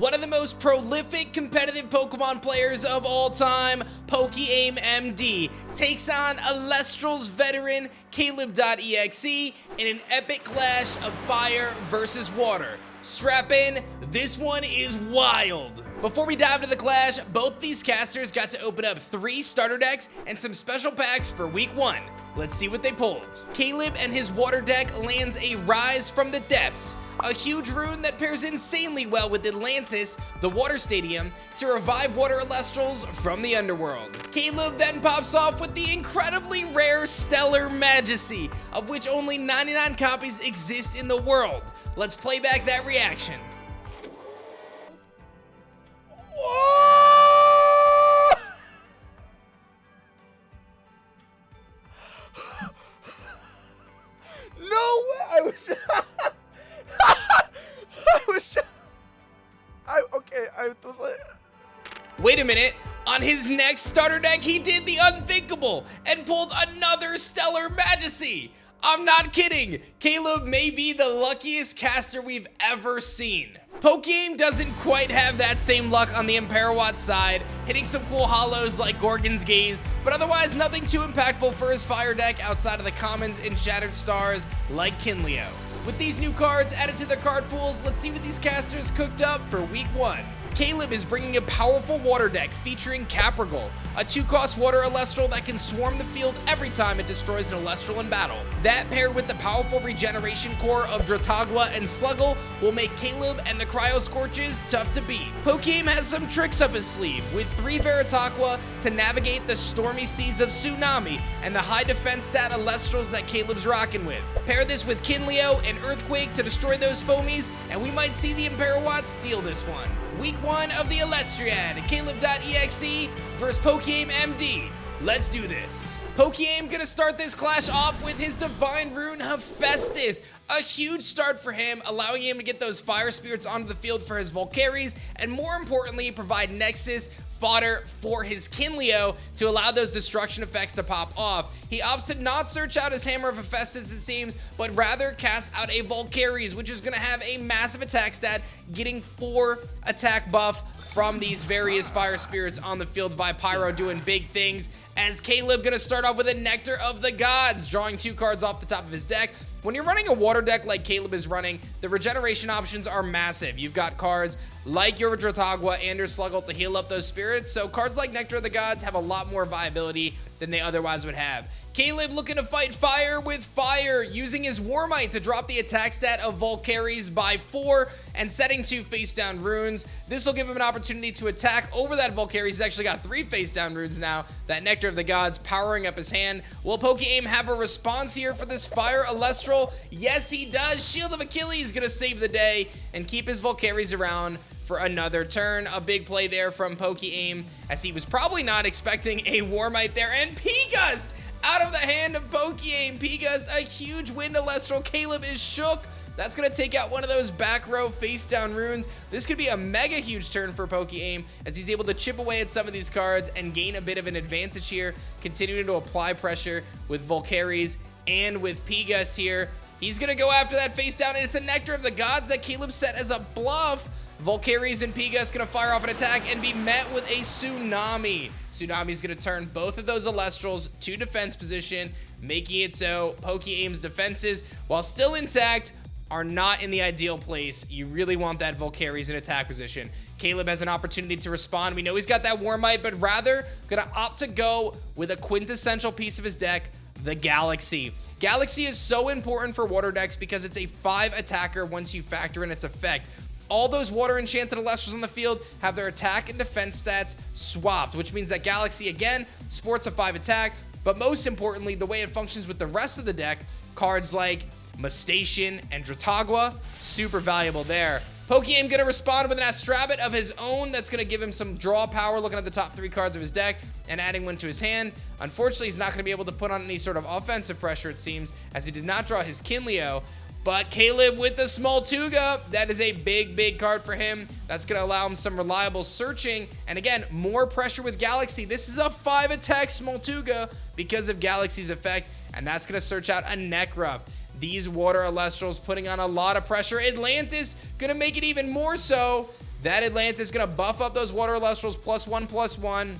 one of the most prolific competitive Pokemon players of all time, PokeaimMD, takes on Elestrals veteran CalebDOTexe in an epic clash of fire versus water. Strap in, this one is wild. Before we dive into the clash, both these casters got to open up 3 starter decks and some special packs for week 1. Let's see what they pulled. Caleb and his water deck lands a Rise from the Depths, a huge rune that pairs insanely well with Atlantis, the water stadium, to revive water Elestrals from the underworld. Caleb then pops off with the incredibly rare Stellar Majesty, of which only 99 copies exist in the world. Let's play back that reaction. Wait a minute, on his next starter deck, he did the unthinkable and pulled another Stellar Majesty. I'm not kidding, Caleb may be the luckiest caster we've ever seen. Pokeaim doesn't quite have that same luck on the Imperawatt side, hitting some cool hollows like Gorgon's Gaze, but otherwise nothing too impactful for his fire deck outside of the commons and Shattered Stars like Kinleo. With these new cards added to their card pools, let's see what these casters cooked up for week 1. Caleb is bringing a powerful water deck featuring Caprigal, a 2-cost water Elestral that can swarm the field every time it destroys an Elestral in battle. That paired with the powerful regeneration core of Dratagua and Sluggle will make Caleb and the Cryo Scorches tough to beat. Pokeaim has some tricks up his sleeve with 3 Veritaqua to navigate the stormy seas of Tsunami and the high defense stat Elestrals that Caleb's rocking with. Pair this with Kinleo and Earthquake to destroy those foamies, and we might see the Imperawatt steal this one. Week 1 of the Elestriad, CalebDOTexe versus PokeaimMD. Let's do this. Pokeaim gonna start this clash off with his Divine Rune Hephaestus. A huge start for him, allowing him to get those fire spirits onto the field for his Volcaries, and more importantly, provide Nexus fodder for his Kinleo to allow those destruction effects to pop off. He opts to not search out his Hammer of Hephaestus, it seems, but rather cast out a Volcaries, which is going to have a massive attack stat, getting 4 attack buff from these various fire spirits on the field. Vipyro doing big things, as Caleb gonna start off with a Nectar of the Gods, drawing 2 cards off the top of his deck. When you're running a water deck like Caleb is running, the regeneration options are massive. You've got cards like your Dratagua and your Sluggle to heal up those spirits, so cards like Nectar of the Gods have a lot more viability than they otherwise would have. Caleb looking to fight fire with fire, using his Warmite to drop the attack stat of Volcaries by 4 and setting 2 face down runes. This will give him an opportunity to attack over that Volcaries. He's actually got 3 face down runes now. That Nectar of the Gods powering up his hand. Will Pokeaim have a response here for this fire Elestral? Yes, he does. Shield of Achilles gonna save the day and keep his Volcaries around for another turn. A big play there from Pokeaim, as he was probably not expecting a Warmite there. And P-Gust out of the hand of Pokeaim. P-Gust, a huge win to Elestral. Caleb is shook. That's going to take out one of those back row face down runes. This could be a mega huge turn for Pokeaim, as he's able to chip away at some of these cards and gain a bit of an advantage here, continuing to apply pressure with Volcaries and with P-Gust here. He's going to go after that face down, and it's a Nectar of the Gods that Caleb set as a bluff. Volcaries and P-Gust gonna fire off an attack and be met with a Tsunami. Tsunami's gonna turn both of those Elestrals to defense position, making it so Pokeaim's defenses, while still intact, are not in the ideal place. You really want that Volcaries in attack position. Caleb has an opportunity to respond. We know he's got that Warmite, but rather gonna opt to go with a quintessential piece of his deck, the Galaxy. Galaxy is so important for water decks because it's a 5 attacker once you factor in its effect. All those water enchanted Elestrals on the field have their attack and defense stats swapped, which means that Galaxy again sports a 5 attack, but most importantly, the way it functions with the rest of the deck, cards like Mustache and Dratagua, super valuable there. Pokeaim gonna respond with an Astrabit of his own that's gonna give him some draw power, looking at the top 3 cards of his deck and adding one to his hand. Unfortunately, he's not gonna be able to put on any sort of offensive pressure, it seems, as he did not draw his Kinleo. But Caleb with the Smoltuga, that is a big, big card for him. That's going to allow him some reliable searching. And again, more pressure with Galaxy. This is a 5 attack Smoltuga because of Galaxy's effect. And that's going to search out a Nekruff. These water Elestrals putting on a lot of pressure. Atlantis going to make it even more so. That Atlantis is going to buff up those water Elestrals +1/+1.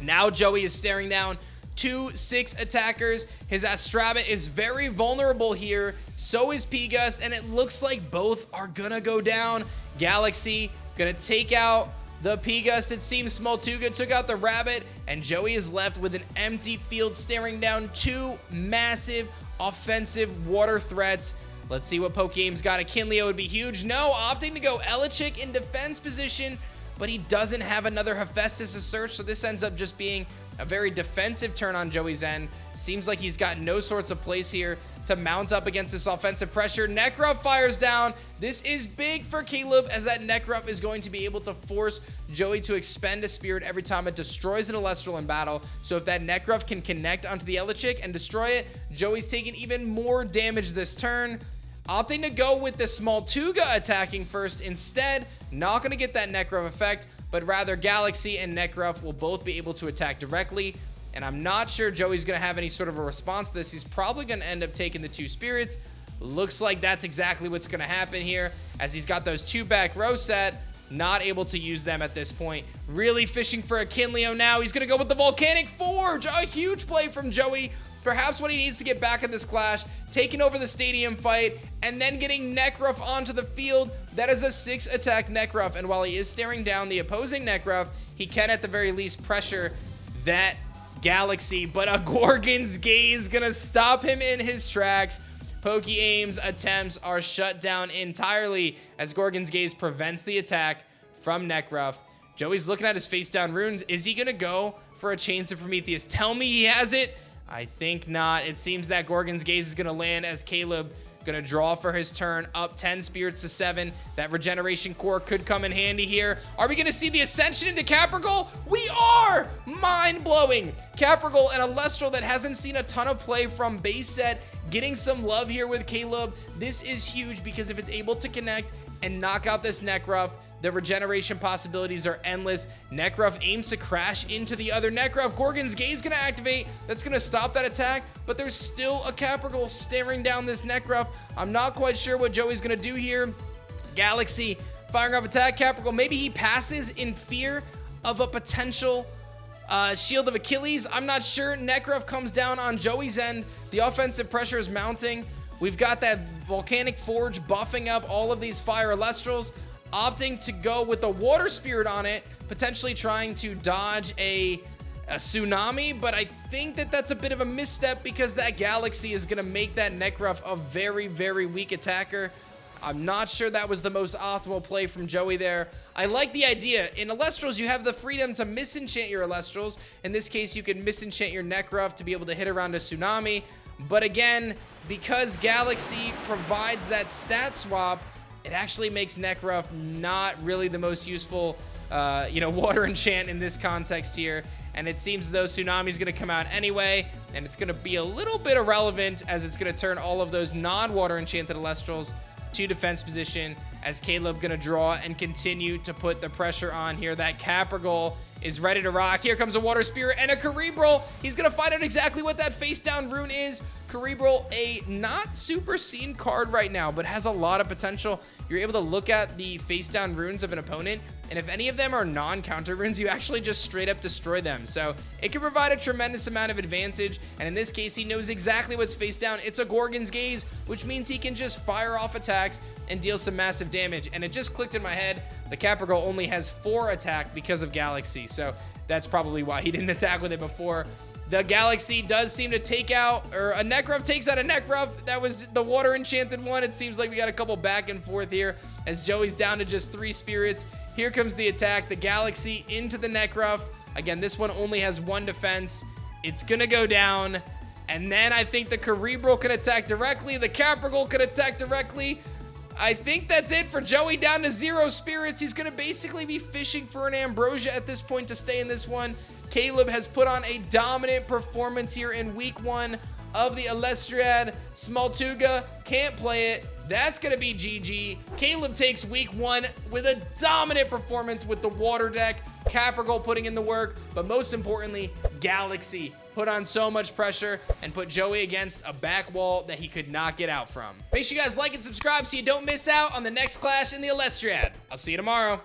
Now Joey is staring down 2 6 attackers. His Astrabit is very vulnerable here. So is P-Gust, and it looks like both are gonna go down. Galaxy gonna take out the P-Gust. It seems Smoltuga took out the Rabbit, and Joey is left with an empty field staring down 2 massive offensive water threats. Let's see what Pokeaim's got. A Kinleo would be huge. No, opting to go Elichick in defense position, but he doesn't have another Hephaestus to search, so this ends up just being a very defensive turn on Joey's end. Seems like he's got no sorts of place here to mount up against this offensive pressure. Nekruff fires down. This is big for Caleb, as that Nekruff is going to be able to force Joey to expend a spirit every time it destroys an Elestral in battle. So if that Nekruff can connect onto the Elichick and destroy it, Joey's taking even more damage this turn. Opting to go with the Smoltuga attacking first instead. Not going to get that Nekruff effect, but rather Galaxy and Nekruff will both be able to attack directly. And I'm not sure Joey's going to have any sort of a response to this. He's probably going to end up taking the 2 spirits. Looks like that's exactly what's going to happen here, as he's got those 2 back row set. Not able to use them at this point. Really fishing for a Kinleo now. He's going to go with the Volcanic Forge. A huge play from Joey. Perhaps what he needs to get back in this clash, taking over the stadium fight, and then getting Nekruff onto the field. That is a 6 attack Nekruff, and while he is staring down the opposing Nekruff, he can at the very least pressure that Galaxy, but a Gorgon's Gaze gonna stop him in his tracks. Pokeaim's attempts are shut down entirely, as Gorgon's Gaze prevents the attack from Nekruff. Joey's looking at his face down runes. Is he gonna go for a Chains of Prometheus? Tell me he has it. I think not. It seems that Gorgon's Gaze is going to land, as Caleb going to draw for his turn, up 10 spirits to 7. That Regeneration Core could come in handy here. Are we going to see the Ascension into Caprigal? We are! Mind-blowing. Caprigal, an Elestral that hasn't seen a ton of play from base set, getting some love here with Caleb. This is huge, because if it's able to connect and knock out this Nekruff, the regeneration possibilities are endless. Nekruff aims to crash into the other Nekruff. Gorgon's Gaze gonna activate. That's gonna stop that attack, but there's still a Caprigal staring down this Nekruff. I'm not quite sure what Joey's gonna do here. Galaxy firing off attack. Caprigal, maybe he passes in fear of a potential Shield of Achilles. I'm not sure. Nekruff comes down on Joey's end. The offensive pressure is mounting. We've got that Volcanic Forge buffing up all of these Fire Elestrals. Opting to go with the Water Spirit on it, potentially trying to dodge a Tsunami, but I think that that's a bit of a misstep, because that Galaxy is going to make that Nekruff a very, very weak attacker. I'm not sure that was the most optimal play from Joey there. I like the idea. In Elestrals, you have the freedom to misenchant your Elestrals. In this case, you can misenchant your Nekruff to be able to hit around a Tsunami. But again, because Galaxy provides that stat swap, it actually makes Nekruff not really the most useful, water enchant in this context here. And it seems as though Tsunami's going to come out anyway, and it's going to be a little bit irrelevant, as it's going to turn all of those non-water enchanted Elestrals to defense position, as Caleb going to draw and continue to put the pressure on here. That Caprigal is ready to rock. Here comes a Water Spirit and a Cerebral. He's going to find out exactly what that face down rune is. Cerebral, a not super seen card right now, but has a lot of potential. You're able to look at the face down runes of an opponent, and if any of them are non-counter runes, you actually just straight up destroy them. So it can provide a tremendous amount of advantage, and in this case, he knows exactly what's face down. It's a Gorgon's Gaze, which means he can just fire off attacks and deal some massive damage. And it just clicked in my head, the Caprigal only has 4 attack because of Galaxy, so that's probably why he didn't attack with it before. The Galaxy does seem to take out, or a Nekruff takes out a Nekruff. That was the water enchanted one. It seems like we got a couple back and forth here, as Joey's down to just 3 spirits. Here comes the attack. The Galaxy into the Nekruff. Again, this one only has 1 defense. It's gonna go down. And then I think the Cerebral could attack directly. The Caprigal could attack directly. I think that's it for Joey, down to 0 spirits. He's gonna basically be fishing for an Ambrosia at this point to stay in this one. Caleb has put on a dominant performance here in week 1 of the Elestriad. Smoltuga can't play it. That's going to be GG. Caleb takes week 1 with a dominant performance with the water deck. Caprigal putting in the work, but most importantly, Galaxy put on so much pressure and put Joey against a back wall that he could not get out from. Make sure you guys like and subscribe so you don't miss out on the next clash in the Elestriad. I'll see you tomorrow.